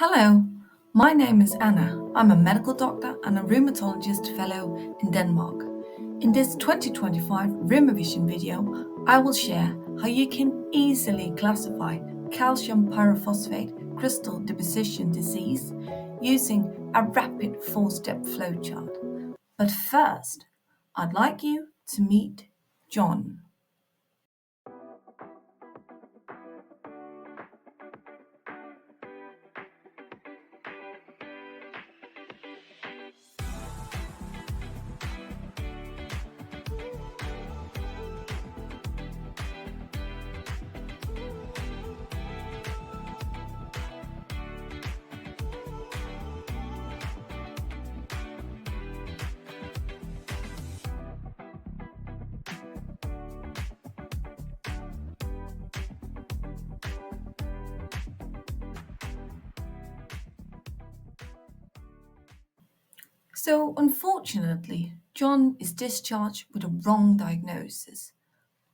Hello, my name is Anna. I'm a medical doctor and a rheumatologist fellow in Denmark. In this 2025 RheumaVision video, I will share how you can easily classify calcium pyrophosphate crystal deposition disease using a rapid 4-step flowchart. But first, I'd like you to meet John. So, unfortunately, John is discharged with a wrong diagnosis.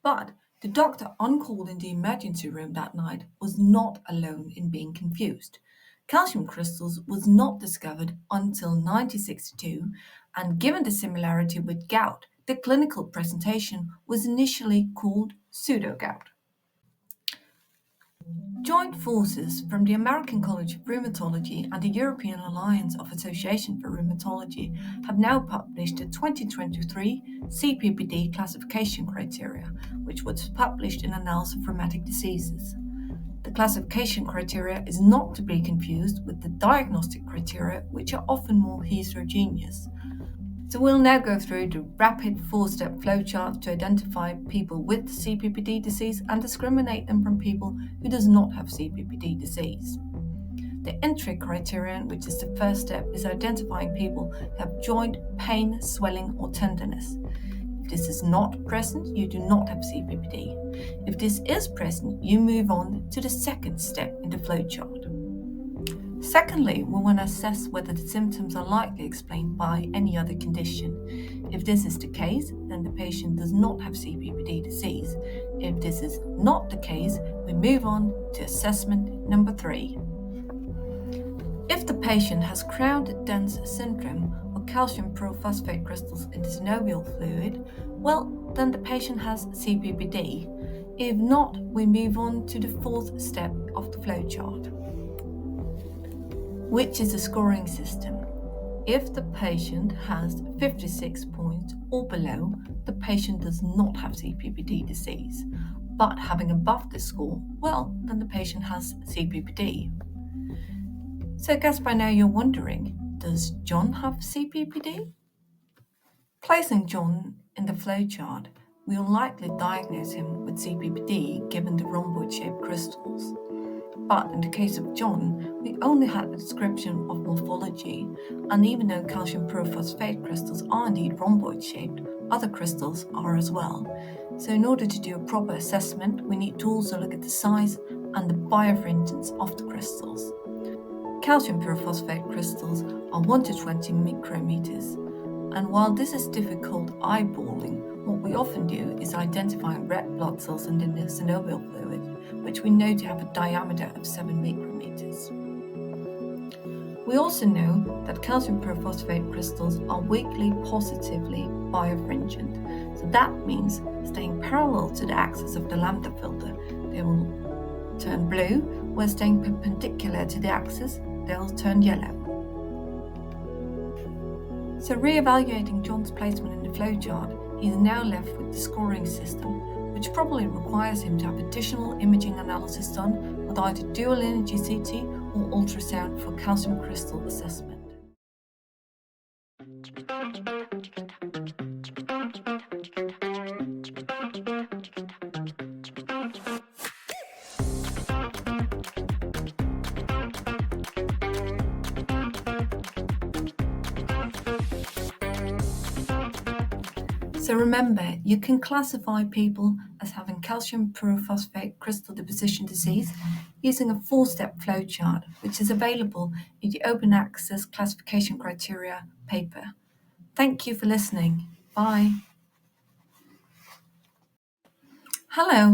But the doctor on call in the emergency room that night was not alone in being confused. Calcium crystals was not discovered until 1962, and given the similarity with gout, the clinical presentation was initially called pseudo-gout. Joint forces from the American College of Rheumatology and the European Alliance of Association for Rheumatology have now published the 2023 CPPD classification criteria, which was published in Annals of Rheumatic Diseases. The classification criteria is not to be confused with the diagnostic criteria, which are often more heterogeneous. So we'll now go through the rapid 4-step flowchart to identify people with CPPD disease and discriminate them from people who does not have CPPD disease. The entry criterion, which is the first step, is identifying people who have joint pain, swelling or tenderness. If this is not present, you do not have CPPD. If this is present, you move on to the second step in the flowchart. Secondly, we want to assess whether the symptoms are likely explained by any other condition. If this is the case, then the patient does not have CPPD disease. If this is not the case, we move on to assessment number 3. If the patient has crowded-dense syndrome or calcium pyrophosphate crystals in the synovial fluid, well, then the patient has CPPD. If not, we move on to the 4th step of the flowchart, which is a scoring system. If the patient has 56 points or below, the patient does not have CPPD disease. But having above this score, well, then the patient has CPPD. So I guess by now you're wondering, does John have CPPD? Placing John in the flowchart, we will likely diagnose him with CPPD given the rhomboid-shaped crystals. But in the case of John, we only had a description of morphology, and even though calcium pyrophosphate crystals are indeed rhomboid-shaped, other crystals are as well. So in order to do a proper assessment, we need to also look at the size and the birefringence of the crystals. Calcium pyrophosphate crystals are 1 to 20 micrometers, and while this is difficult eyeballing, what we often do is identifying red blood cells in the synovial fluid, which we know to have a diameter of 7 micrometers. We also know that calcium pyrophosphate crystals are weakly positively birefringent, so that means staying parallel to the axis of the lambda filter, they will turn blue, where staying perpendicular to the axis, they'll turn yellow. So re-evaluating John's placement in the flowchart, he is now left with the scoring system, which probably requires him to have additional imaging analysis done with either dual energy CT or ultrasound for calcium crystal assessment. So remember, you can classify people as having calcium pyrophosphate crystal deposition disease using a 4-step flowchart, which is available in the Open Access Classification Criteria paper. Thank you for listening. Bye. Hello.